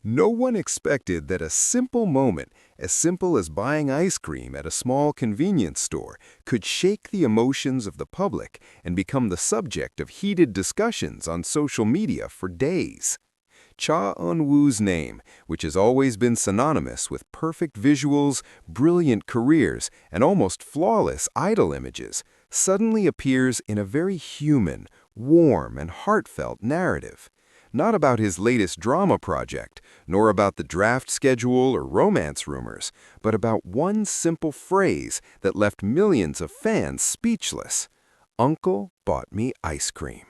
No one expected that a simple moment, as simple as buying ice cream at a small convenience store, could shake the emotions of the public and become the subject of heated discussions on social media for days. Cha Eun-woo's name, which has always been synonymous with perfect visuals, brilliant careers, and almost flawless idol images, suddenly appears in a very human, warm, and heartfelt narrative. Not about his latest drama project, nor about the draft schedule or romance rumors, but about one simple phrase that left millions of fans speechless. "Uncle bought me ice cream."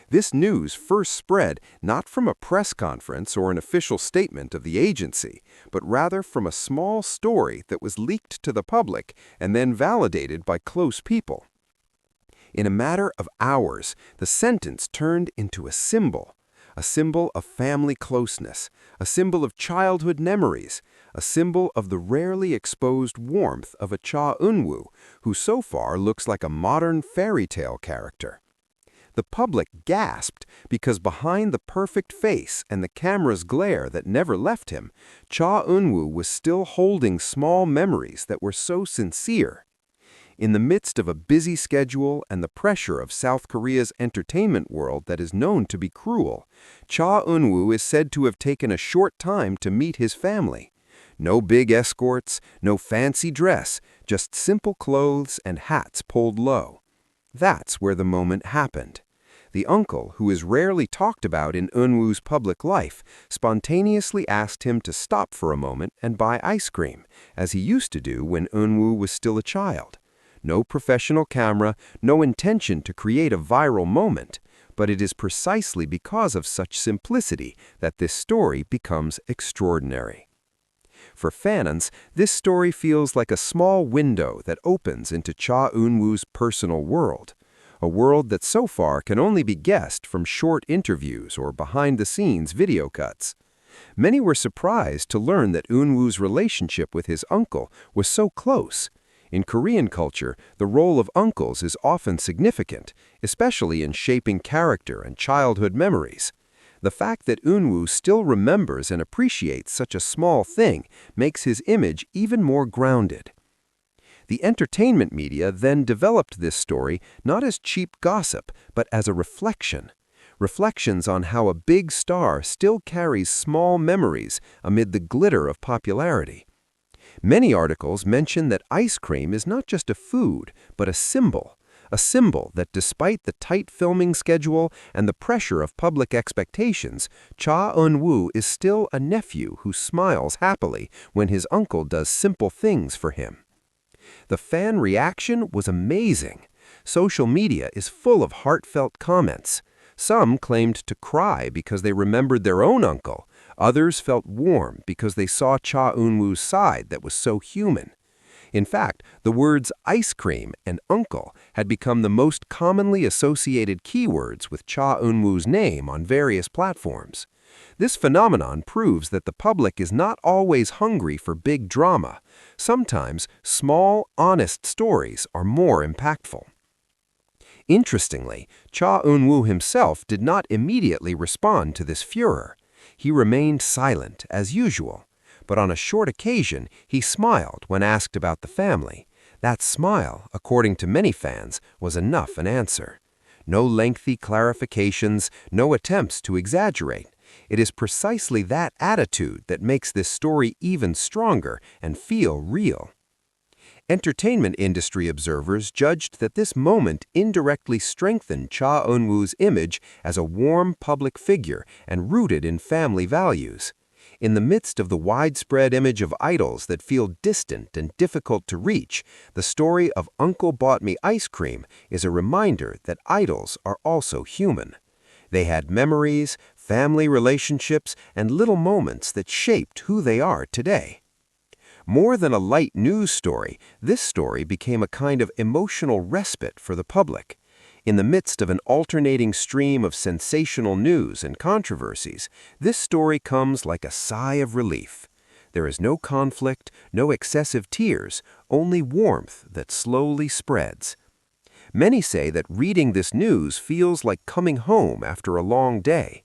This news first spread not from a press conference or an official statement of the agency, but rather from a small story that was leaked to the public and then validated by close people. In a matter of hours, the sentence turned into a symbol of family closeness, a symbol of childhood memories, a symbol of the rarely exposed warmth of a Cha Eun-woo, who so far looks like a modern fairy tale character. The public gasped because behind the perfect face and the camera's glare that never left him, Cha Eun-woo was still holding small memories that were so sincere. In the midst of a busy schedule and the pressure of South Korea's entertainment world that is known to be cruel, Cha Eun-woo is said to have taken a short time to meet his family. No big escorts, no fancy dress, just simple clothes and hats pulled low. That's where the moment happened. The uncle, who is rarely talked about in Eun-woo's public life, spontaneously asked him to stop for a moment and buy ice cream, as he used to do when Eun-woo was still a child. No professional camera, no intention to create a viral moment, but it is precisely because of such simplicity that this story becomes extraordinary. For fans, this story feels like a small window that opens into Cha Eun-woo's personal world, a world that so far can only be guessed from short interviews or behind-the-scenes video cuts. Many were surprised to learn that Eun-woo's relationship with his uncle was so close. In Korean culture, the role of uncles is often significant, especially in shaping character and childhood memories. The fact that Eun-woo still remembers and appreciates such a small thing makes his image even more grounded. The entertainment media then developed this story not as cheap gossip, but as a reflection. Reflections on how a big star still carries small memories amid the glitter of popularity. Many articles mention that ice cream is not just a food, but a symbol that despite the tight filming schedule and the pressure of public expectations, Cha Eun-woo is still a nephew who smiles happily when his uncle does simple things for him. The fan reaction was amazing. Social media is full of heartfelt comments. Some claimed to cry because they remembered their own uncle. Others felt warm because they saw Cha Eun-woo's side that was so human. In fact, the words ice cream and uncle had become the most commonly associated keywords with Cha Eun-woo's name on various platforms. This phenomenon proves that the public is not always hungry for big drama. Sometimes, small, honest stories are more impactful. Interestingly, Cha Eun-woo himself did not immediately respond to this furor. He remained silent, as usual. But on a short occasion, he smiled when asked about the family. That smile, according to many fans, was enough an answer. No lengthy clarifications, no attempts to exaggerate. It is precisely that attitude that makes this story even stronger and feel real. Entertainment industry observers judged that this moment indirectly strengthened Cha Eun-woo's image as a warm public figure and rooted in family values. In the midst of the widespread image of idols that feel distant and difficult to reach, the story of Uncle Bought Me Ice Cream is a reminder that idols are also human. They had memories, family relationships, and little moments that shaped who they are today. More than a light news story, this story became a kind of emotional respite for the public. In the midst of an alternating stream of sensational news and controversies, this story comes like a sigh of relief. There is no conflict, no excessive tears, only warmth that slowly spreads. Many say that reading this news feels like coming home after a long day.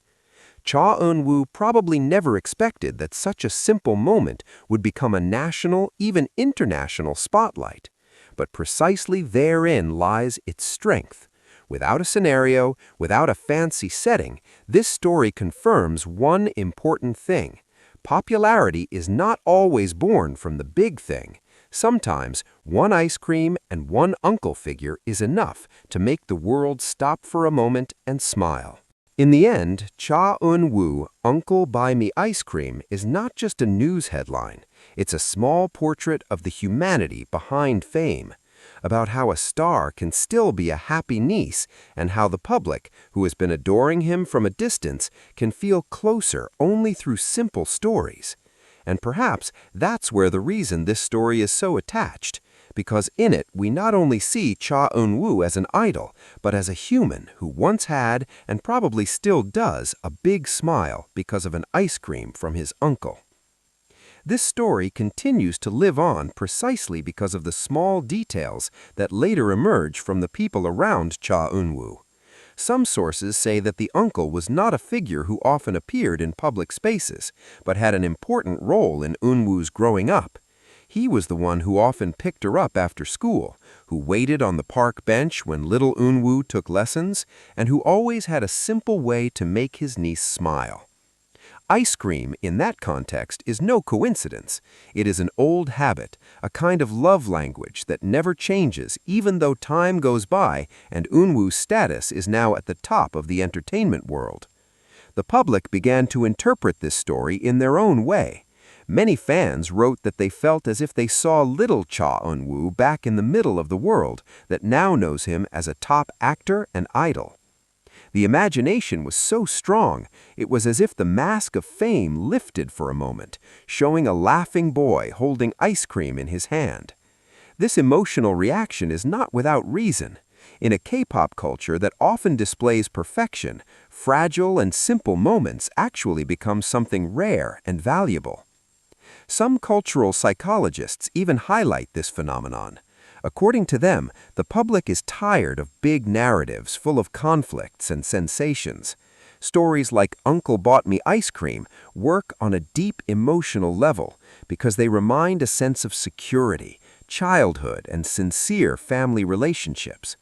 Cha Eun-woo probably never expected that such a simple moment would become a national, even international spotlight. But precisely therein lies its strength. Without a scenario, without a fancy setting, this story confirms one important thing. Popularity is not always born from the big thing. Sometimes one ice cream and one uncle figure is enough to make the world stop for a moment and smile. In the end, Cha Eun-woo, Uncle Buy Me Ice Cream, is not just a news headline. It's a small portrait of the humanity behind fame, about how a star can still be a happy niece and how the public, who has been adoring him from a distance, can feel closer only through simple stories. And perhaps that's where the reason this story is so attached, because in it we not only see Cha Eun-woo as an idol, but as a human who once had, and probably still does, a big smile because of an ice cream from his uncle. This story continues to live on precisely because of the small details that later emerge from the people around Cha Eun-woo. Some sources say that the uncle was not a figure who often appeared in public spaces, but had an important role in Eun-woo's growing up. He was the one who often picked her up after school, who waited on the park bench when little Eun-woo took lessons, and who always had a simple way to make his niece smile. Ice cream, in that context, is no coincidence. It is an old habit, a kind of love language that never changes even though time goes by and Eun-woo's status is now at the top of the entertainment world. The public began to interpret this story in their own way. Many fans wrote that they felt as if they saw little Cha Eun-woo back in the middle of the world that now knows him as a top actor and idol. The imagination was so strong, it was as if the mask of fame lifted for a moment, showing a laughing boy holding ice cream in his hand. This emotional reaction is not without reason. In a K-pop culture that often displays perfection, fragile and simple moments actually become something rare and valuable. Some cultural psychologists even highlight this phenomenon. According to them, the public is tired of big narratives full of conflicts and sensations. Stories like Uncle Bought Me Ice Cream work on a deep emotional level because they remind a sense of security, childhood, and sincere family relationships.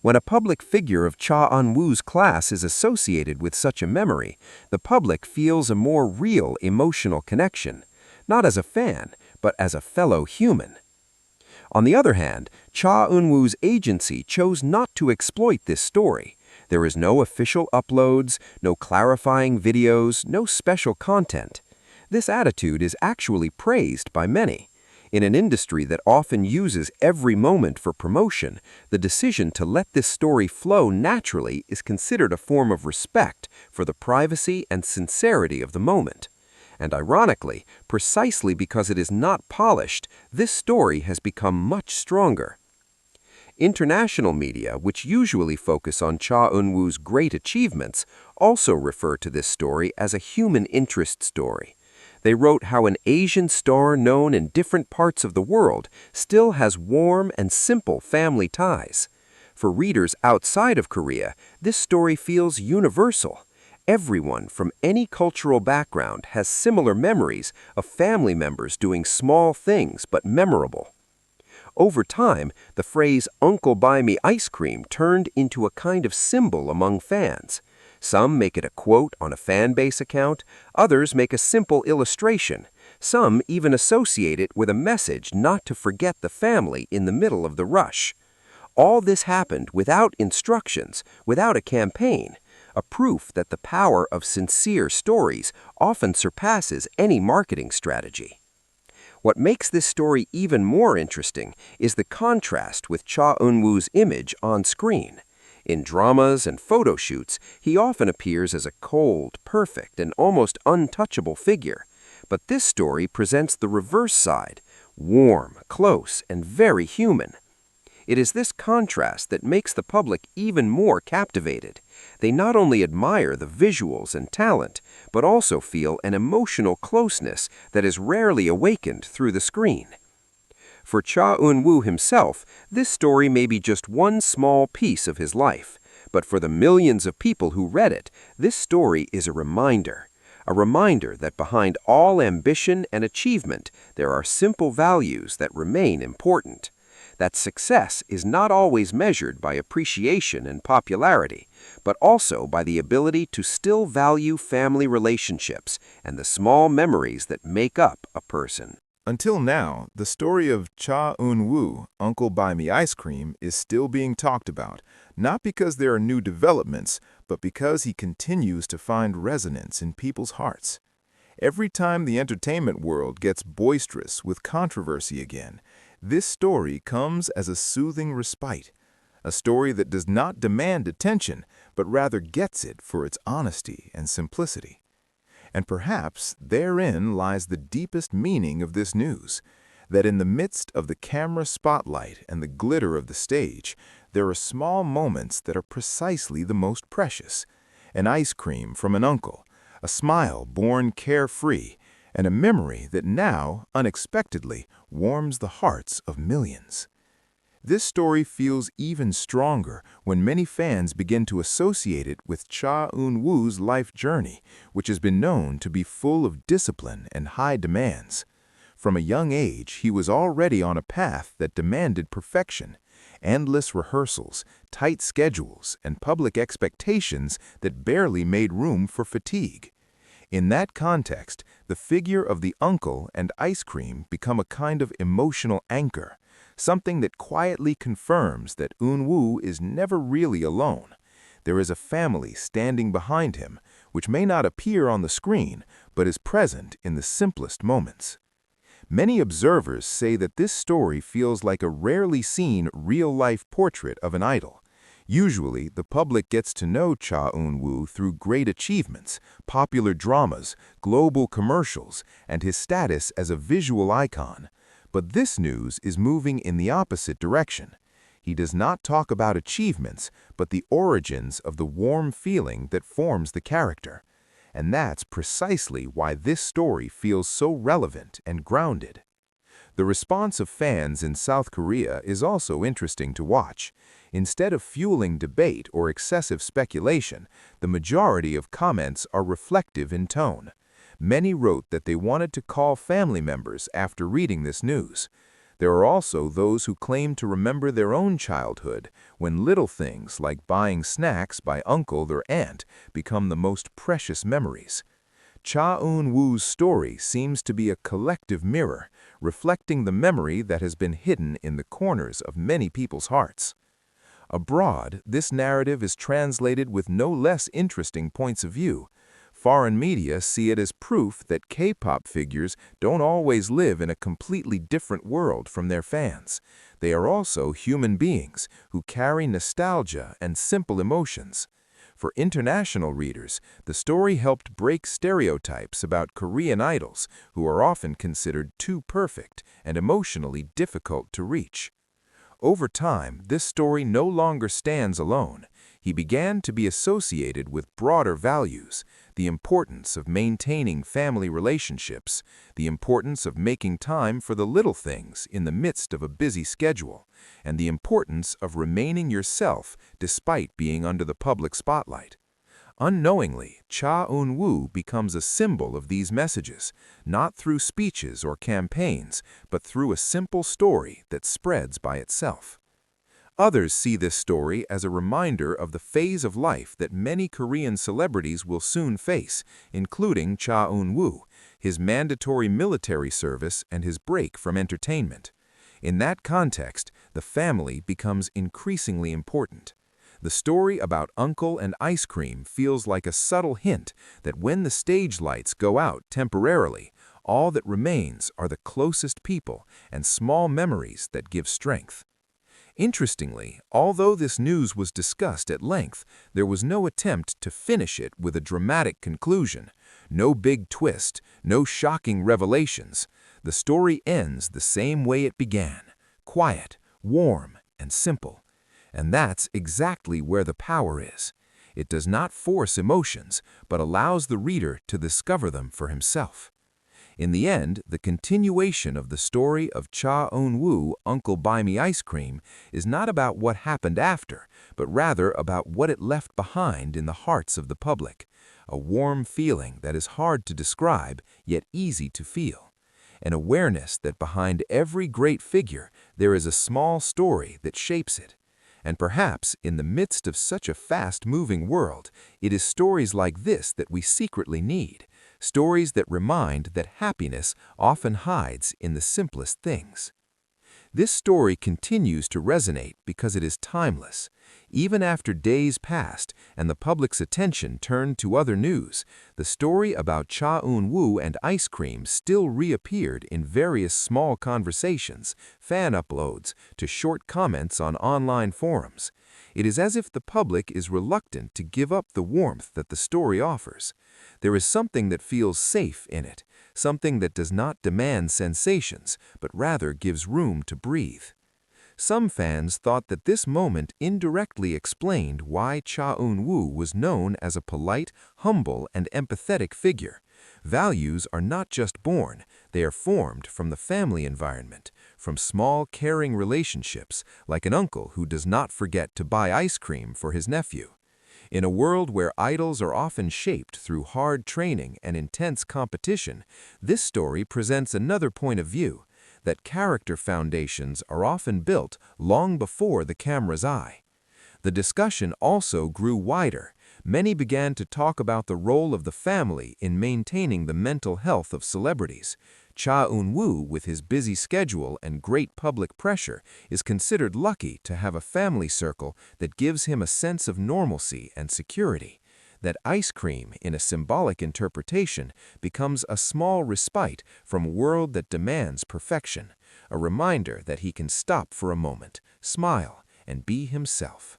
When a public figure of Cha Eun-woo's class is associated with such a memory, the public feels a more real emotional connection, not as a fan, but as a fellow human. On the other hand, Cha Eun-woo's agency chose not to exploit this story. There is no official uploads, no clarifying videos, no special content. This attitude is actually praised by many. In an industry that often uses every moment for promotion, the decision to let this story flow naturally is considered a form of respect for the privacy and sincerity of the moment. And ironically, precisely because it is not polished, this story has become much stronger. International media, which usually focus on Cha Eun-woo's great achievements, also refer to this story as a human interest story. They wrote how an Asian star known in different parts of the world still has warm and simple family ties. For readers outside of Korea, this story feels universal. Everyone from any cultural background has similar memories of family members doing small things but memorable. Over time, the phrase "Uncle Buy Me Ice Cream" turned into a kind of symbol among fans. Some make it a quote on a fan base account, others make a simple illustration. Some even associate it with a message not to forget the family in the middle of the rush. All this happened without instructions, without a campaign. A proof that the power of sincere stories often surpasses any marketing strategy. What makes this story even more interesting is the contrast with Cha Eun-woo's image on screen. In dramas and photo shoots, he often appears as a cold, perfect, and almost untouchable figure. But this story presents the reverse side, warm, close, and very human. It is this contrast that makes the public even more captivated. They not only admire the visuals and talent, but also feel an emotional closeness that is rarely awakened through the screen. For Cha Eun-woo himself, this story may be just one small piece of his life, But for the millions of people who read it, this story is a reminder that behind all ambition and achievement, there are simple values that remain important. That success is not always measured by appreciation and popularity, but also by the ability to still value family relationships and the small memories that make up a person. Until now, the story of Cha Eun-woo, Uncle Buy Me Ice Cream, is still being talked about, not because there are new developments, but because he continues to find resonance in people's hearts. Every time the entertainment world gets boisterous with controversy again, this story comes as a soothing respite, a story that does not demand attention, but rather gets it for its honesty and simplicity. And perhaps therein lies the deepest meaning of this news, that in the midst of the camera spotlight and the glitter of the stage, there are small moments that are precisely the most precious. An ice cream from an uncle, a smile born carefree, and a memory that now, unexpectedly, warms the hearts of millions. This story feels even stronger when many fans begin to associate it with Cha Eun-woo's life journey, which has been known to be full of discipline and high demands. From a young age, he was already on a path that demanded perfection, endless rehearsals, tight schedules, and public expectations that barely made room for fatigue. In that context, the figure of the uncle and ice cream become a kind of emotional anchor, something that quietly confirms that Eun-woo is never really alone. There is a family standing behind him, which may not appear on the screen, but is present in the simplest moments. Many observers say that this story feels like a rarely seen real-life portrait of an idol. Usually, the public gets to know Cha Eun-woo through great achievements, popular dramas, global commercials, and his status as a visual icon. But this news is moving in the opposite direction. He does not talk about achievements, but the origins of the warm feeling that forms the character. And that's precisely why this story feels so relevant and grounded. The response of fans in South Korea is also interesting to watch. Instead of fueling debate or excessive speculation, the majority of comments are reflective in tone. Many wrote that they wanted to call family members after reading this news. There are also those who claim to remember their own childhood, when little things like buying snacks by uncle or aunt become the most precious memories. Cha Eun-woo's story seems to be a collective mirror, reflecting the memory that has been hidden in the corners of many people's hearts. Abroad, this narrative is translated with no less interesting points of view. Foreign media see it as proof that K-pop figures don't always live in a completely different world from their fans. They are also human beings who carry nostalgia and simple emotions. For international readers, the story helped break stereotypes about Korean idols who are often considered too perfect and emotionally difficult to reach. Over time, this story no longer stands alone. He began to be associated with broader values, the importance of maintaining family relationships, the importance of making time for the little things in the midst of a busy schedule, and the importance of remaining yourself despite being under the public spotlight. Unknowingly, Cha Eun-woo becomes a symbol of these messages, not through speeches or campaigns, but through a simple story that spreads by itself. Others see this story as a reminder of the phase of life that many Korean celebrities will soon face, including Cha Eun-woo, his mandatory military service, and his break from entertainment. In that context, the family becomes increasingly important. The story about Uncle and ice cream feels like a subtle hint that when the stage lights go out temporarily, all that remains are the closest people and small memories that give strength. Interestingly, although this news was discussed at length, there was no attempt to finish it with a dramatic conclusion. No big twist, no shocking revelations. The story ends the same way it began, quiet, warm, and simple. And that's exactly where the power is. It does not force emotions, but allows the reader to discover them for himself. In the end, the continuation of the story of Cha Eun-woo, Uncle Buy Me Ice Cream, is not about what happened after, but rather about what it left behind in the hearts of the public. A warm feeling that is hard to describe, yet easy to feel. An awareness that behind every great figure there is a small story that shapes it. And perhaps, in the midst of such a fast-moving world, it is stories like this that we secretly need. Stories that remind that happiness often hides in the simplest things. This story continues to resonate because it is timeless. Even after days passed and the public's attention turned to other news, the story about Cha Eun-woo and ice cream still reappeared in various small conversations, fan uploads, to short comments on online forums. It is as if the public is reluctant to give up the warmth that the story offers. There is something that feels safe in it, something that does not demand sensations, but rather gives room to breathe. Some fans thought that this moment indirectly explained why Cha Eun-woo was known as a polite, humble, and empathetic figure. Values are not just born, they are formed from the family environment, from small, caring relationships, like an uncle who does not forget to buy ice cream for his nephew. In a world where idols are often shaped through hard training and intense competition, this story presents another point of view, that character foundations are often built long before the camera's eye. The discussion also grew wider. Many began to talk about the role of the family in maintaining the mental health of celebrities. Cha Eun-woo, with his busy schedule and great public pressure, is considered lucky to have a family circle that gives him a sense of normalcy and security. That ice cream, in a symbolic interpretation, becomes a small respite from a world that demands perfection, a reminder that he can stop for a moment, smile, and be himself.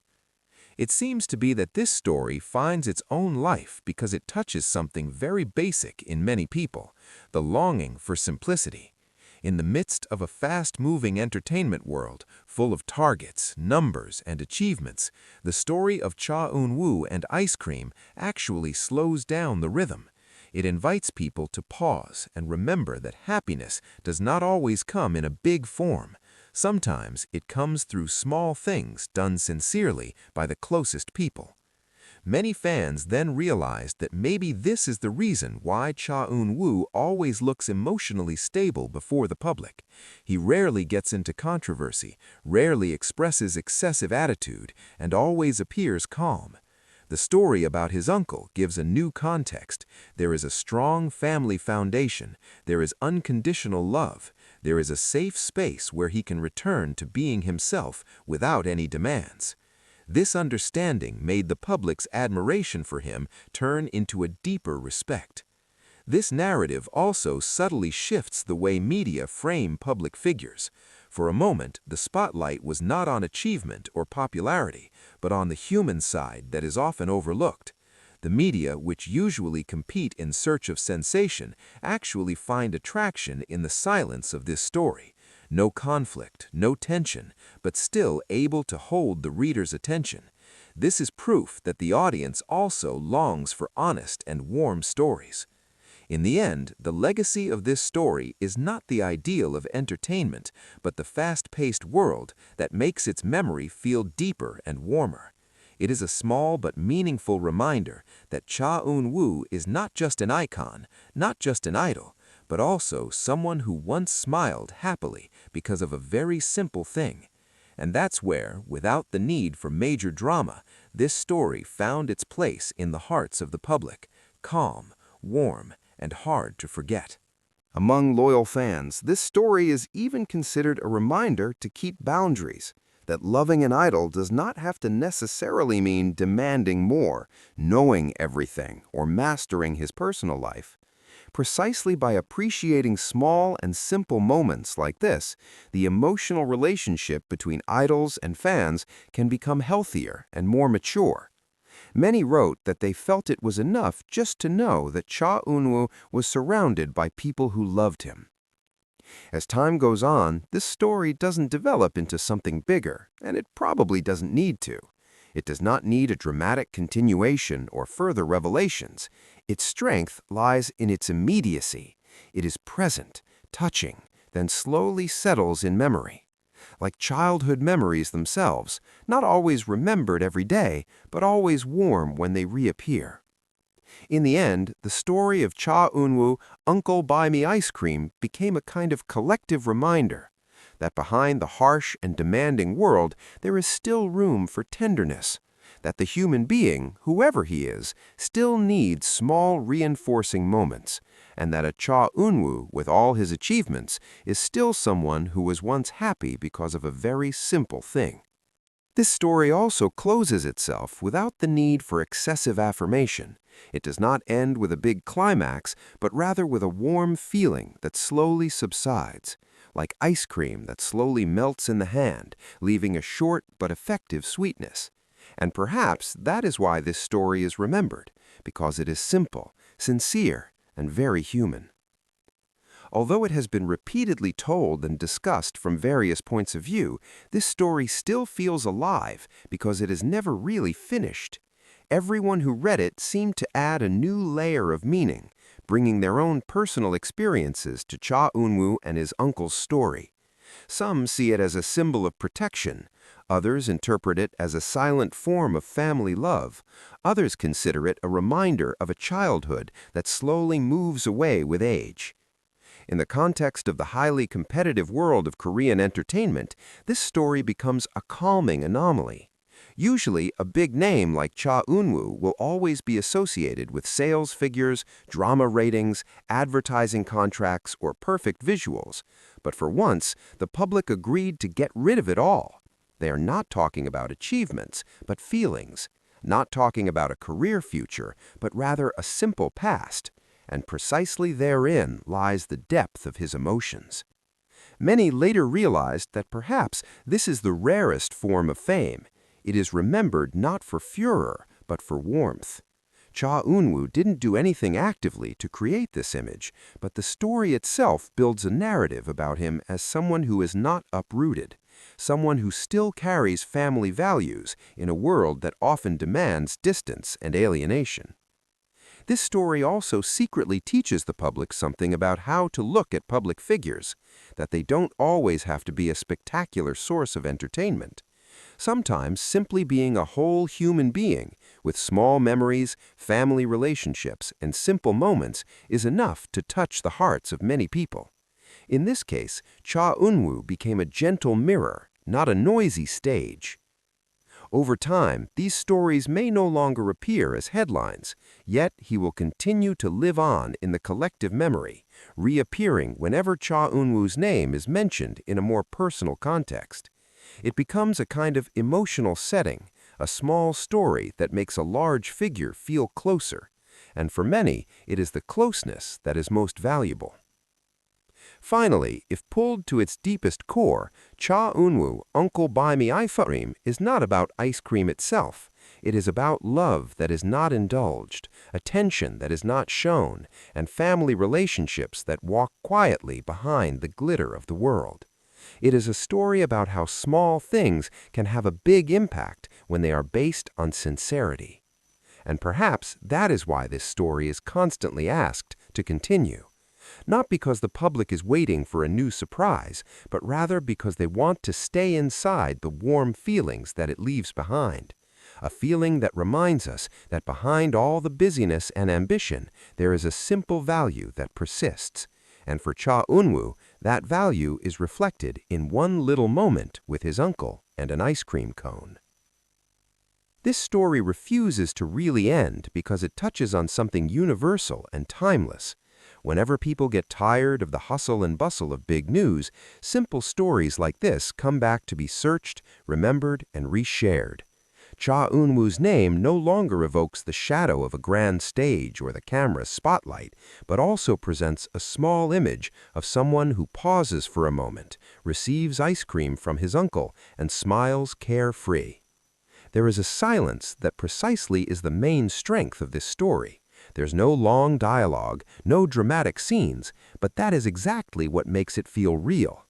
It seems to be that this story finds its own life because it touches something very basic in many people, the longing for simplicity. In the midst of a fast-moving entertainment world, full of targets, numbers, and achievements, the story of Cha Eun-woo and ice cream actually slows down the rhythm. It invites people to pause and remember that happiness does not always come in a big form. Sometimes it comes through small things done sincerely by the closest people. Many fans then realized that maybe this is the reason why Cha Eun-woo always looks emotionally stable before the public. He rarely gets into controversy, rarely expresses excessive attitude, and always appears calm. The story about his uncle gives a new context. There is a strong family foundation. There is unconditional love. There is a safe space where he can return to being himself without any demands. This understanding made the public's admiration for him turn into a deeper respect. This narrative also subtly shifts the way media frame public figures. For a moment, the spotlight was not on achievement or popularity, but on the human side that is often overlooked. The media, which usually compete in search of sensation, actually find attraction in the silence of this story. No conflict, no tension, but still able to hold the reader's attention. This is proof that the audience also longs for honest and warm stories. In the end, the legacy of this story is not the ideal of entertainment, but the fast-paced world that makes its memory feel deeper and warmer. It is a small but meaningful reminder that Cha Eun-woo is not just an icon, not just an idol, but also someone who once smiled happily because of a very simple thing. And that's where, without the need for major drama, this story found its place in the hearts of the public, calm, warm, and hard to forget. Among loyal fans, this story is even considered a reminder to keep boundaries, that loving an idol does not have to necessarily mean demanding more, knowing everything, or mastering his personal life. Precisely by appreciating small and simple moments like this, the emotional relationship between idols and fans can become healthier and more mature. Many wrote that they felt it was enough just to know that Cha Eun-woo was surrounded by people who loved him. As time goes on, this story doesn't develop into something bigger, and it probably doesn't need to. It does not need a dramatic continuation or further revelations. Its strength lies in its immediacy, It is present, touching, then slowly settles in memory. Like childhood memories themselves, not always remembered every day, but always warm when they reappear. In the end, the story of Cha Eun-woo, Uncle Buy Me Ice Cream, became a kind of collective reminder that behind the harsh and demanding world there is still room for tenderness, that the human being, whoever he is, still needs small reinforcing moments, and that a Cha Eun-woo, with all his achievements, is still someone who was once happy because of a very simple thing. This story also closes itself without the need for excessive affirmation. It does not end with a big climax, but rather with a warm feeling that slowly subsides, like ice cream that slowly melts in the hand, leaving a short but effective sweetness. And perhaps that is why this story is remembered, because it is simple, sincere, and very human. Although it has been repeatedly told and discussed from various points of view, this story still feels alive because it is never really finished. Everyone who read it seemed to add a new layer of meaning, bringing their own personal experiences to Cha Eun-woo and his uncle's story. Some see it as a symbol of protection. Others interpret it as a silent form of family love. Others consider it a reminder of a childhood that slowly moves away with age. In the context of the highly competitive world of Korean entertainment, this story becomes a calming anomaly. Usually, a big name like Cha Eun-woo will always be associated with sales figures, drama ratings, advertising contracts, or perfect visuals. But for once, the public agreed to get rid of it all. They are not talking about achievements, but feelings. Not talking about a career future, but rather a simple past. And precisely therein lies the depth of his emotions. Many later realized that perhaps this is the rarest form of fame. It is remembered not for furor, but for warmth. Cha Eun-woo didn't do anything actively to create this image, but the story itself builds a narrative about him as someone who is not uprooted, someone who still carries family values in a world that often demands distance and alienation. This story also secretly teaches the public something about how to look at public figures, that they don't always have to be a spectacular source of entertainment. Sometimes simply being a whole human being with small memories, family relationships, and simple moments is enough to touch the hearts of many people. In this case, Cha Eun-woo became a gentle mirror, not a noisy stage. Over time, these stories may no longer appear as headlines, yet he will continue to live on in the collective memory, reappearing whenever Cha Eun-woo's name is mentioned in a more personal context. It becomes a kind of emotional setting, a small story that makes a large figure feel closer, and for many, it is the closeness that is most valuable. Finally, if pulled to its deepest core, Cha Eun-woo, Uncle Buy Me Ice Cream is not about ice cream itself. It is about love that is not indulged, attention that is not shown, and family relationships that walk quietly behind the glitter of the world. It is a story about how small things can have a big impact when they are based on sincerity. And perhaps that is why this story is constantly asked to continue. Not because the public is waiting for a new surprise, but rather because they want to stay inside the warm feelings that it leaves behind. A feeling that reminds us that behind all the busyness and ambition, there is a simple value that persists. And for Cha Eun-woo, that value is reflected in one little moment with his uncle and an ice cream cone. This story refuses to really end because it touches on something universal and timeless. Whenever people get tired of the hustle and bustle of big news, simple stories like this come back to be searched, remembered, and reshared. Cha Eun-woo's name no longer evokes the shadow of a grand stage or the camera's spotlight, but also presents a small image of someone who pauses for a moment, receives ice cream from his uncle, and smiles carefree. There is a silence that precisely is the main strength of this story. There's no long dialogue, no dramatic scenes, but that is exactly what makes it feel real.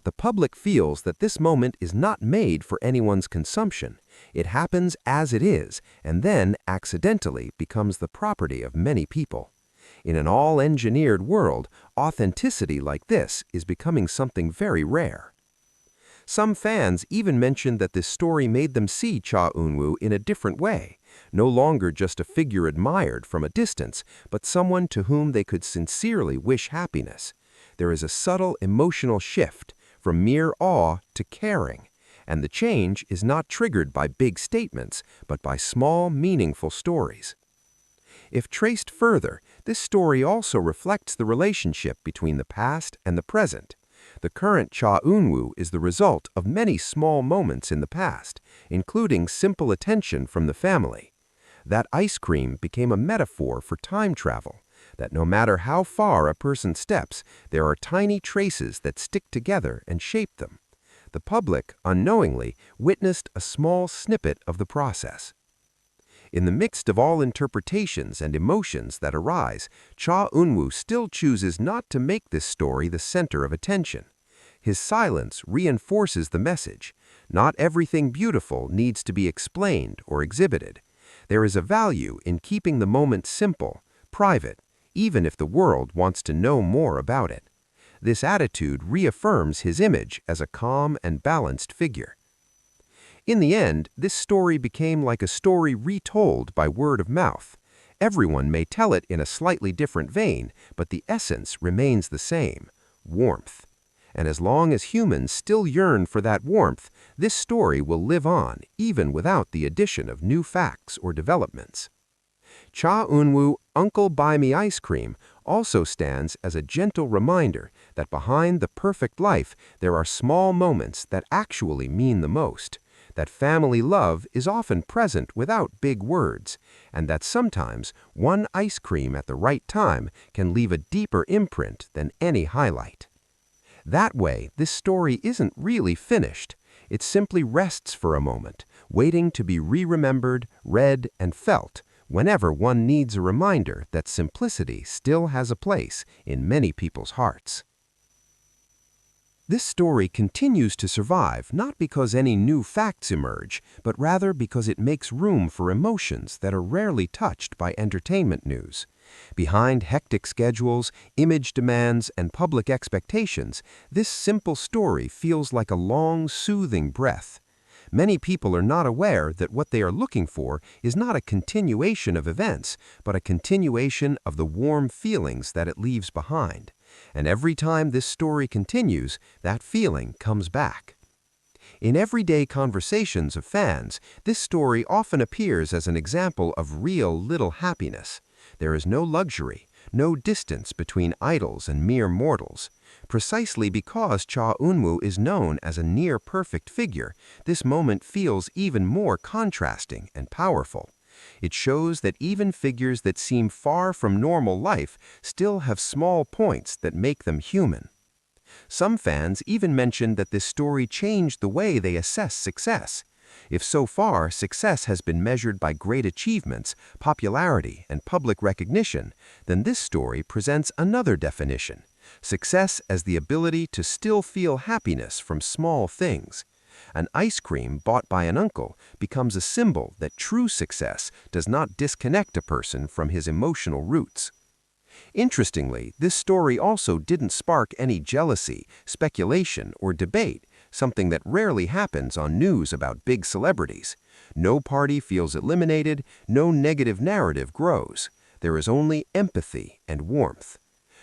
The public feels that this moment is not made for anyone's consumption. It happens as it is, and then accidentally becomes the property of many people. In an all-engineered world, authenticity like this is becoming something very rare. Some fans even mentioned that this story made them see Cha Eun-woo in a different way, no longer just a figure admired from a distance, but someone to whom they could sincerely wish happiness. There is a subtle emotional shift from mere awe to caring, and the change is not triggered by big statements, but by small, meaningful stories. If traced further, this story also reflects the relationship between the past and the present. The current Cha Eun-woo is the result of many small moments in the past, including simple attention from the family. That ice cream became a metaphor for time travel, that no matter how far a person steps, there are tiny traces that stick together and shape them. The public, unknowingly, witnessed a small snippet of the process. In the midst of all interpretations and emotions that arise, Cha Eun-woo still chooses not to make this story the center of attention. His silence reinforces the message. Not everything beautiful needs to be explained or exhibited. There is a value in keeping the moment simple, private, even if the world wants to know more about it. This attitude reaffirms his image as a calm and balanced figure. In the end, this story became like a story retold by word of mouth. Everyone may tell it in a slightly different vein, but the essence remains the same: warmth. And as long as humans still yearn for that warmth, this story will live on, even without the addition of new facts or developments. Cha Eun-woo, Uncle Buy Me Ice Cream, also stands as a gentle reminder that behind the perfect life there are small moments that actually mean the most, that family love is often present without big words, and that sometimes one ice cream at the right time can leave a deeper imprint than any highlight. That way, this story isn't really finished. It simply rests for a moment, waiting to be re-remembered, read, and felt whenever one needs a reminder that simplicity still has a place in many people's hearts. This story continues to survive not because any new facts emerge, but rather because it makes room for emotions that are rarely touched by entertainment news. Behind hectic schedules, image demands, and public expectations, this simple story feels like a long, soothing breath. Many people are not aware that what they are looking for is not a continuation of events, but a continuation of the warm feelings that it leaves behind. And every time this story continues, that feeling comes back. In everyday conversations of fans, this story often appears as an example of real little happiness. There is no luxury, no distance between idols and mere mortals. Precisely because Cha Eun-woo is known as a near-perfect figure, this moment feels even more contrasting and powerful. It shows that even figures that seem far from normal life still have small points that make them human. Some fans even mentioned that this story changed the way they assess success. If so far success has been measured by great achievements, popularity, and public recognition, then this story presents another definition: success as the ability to still feel happiness from small things. An ice cream bought by an uncle becomes a symbol that true success does not disconnect a person from his emotional roots. Interestingly, this story also didn't spark any jealousy, speculation, or debate, something that rarely happens on news about big celebrities. No party feels eliminated, no negative narrative grows. There is only empathy and warmth.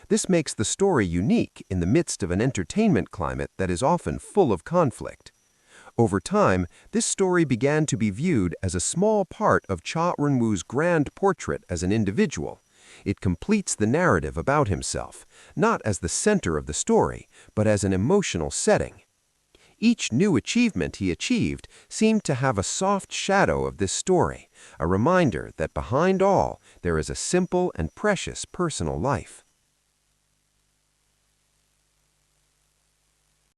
This makes the story unique in the midst of an entertainment climate that is often full of conflict. Over time, this story began to be viewed as a small part of Cha Eun-woo's grand portrait as an individual. It completes the narrative about himself, not as the center of the story, but as an emotional setting. Each new achievement he achieved seemed to have a soft shadow of this story, a reminder that behind all, there is a simple and precious personal life.